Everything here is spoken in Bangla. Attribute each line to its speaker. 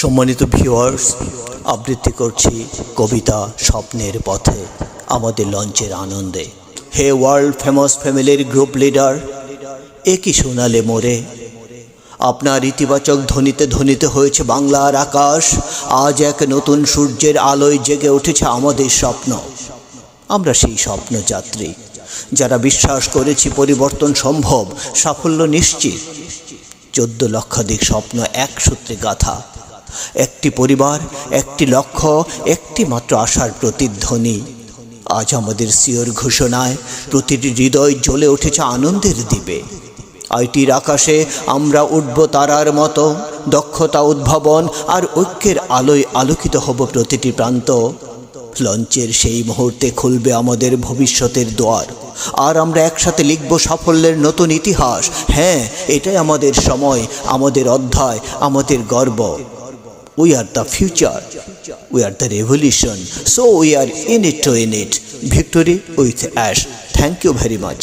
Speaker 1: সম্মানিত ভিউয়ার্স, আবৃত্তি করছি কবিতা স্বপ্নের পথে আমাদের লঞ্চের আনন্দে। হে ওয়ার্ল্ড ফেমাস ফ্যামিলির গ্রুপ লিডার, একই শোনালে মোরে, আপনার ইতিবাচক ধ্বনিতে ধ্বনিত হয়েছে বাংলার আকাশ। আজ এক নতুন সূর্যের আলোয় জেগে উঠেছে আমাদের স্বপ্ন। আমরা সেই স্বপ্ন যাত্রী যারা বিশ্বাস করেছি পরিবর্তন সম্ভব, সাফল্য নিশ্চিত। 14 লক্ষাধিক স্বপ্ন এক সূত্রে গাথা, একটি পরিবার, একটি লক্ষ্য, একটি মাত্র আশার প্রতিধ্বনি। আজ আমাদের সিওর ঘোষণায় প্রতিটি হৃদয় জ্বলে উঠেছে আনন্দের দ্বীপে। আইটির আকাশে আমরা উঠব তারার মতো, দক্ষতা, উদ্ভাবন আর ঐক্যের আলোয় আলোকিত হব প্রতিটি প্রান্ত। লঞ্চের সেই মুহূর্তে খুলবে আমাদের ভবিষ্যতের দ্বার, আর আমরা একসাথে লিখব সাফল্যের নতুন ইতিহাস। হ্যাঁ, এটাই আমাদের সময়, আমাদের অধ্যায়, আমাদের গর্ব। We are the future, we are the revolution, so we are in it to win it. Victory with ash. Thank you very much.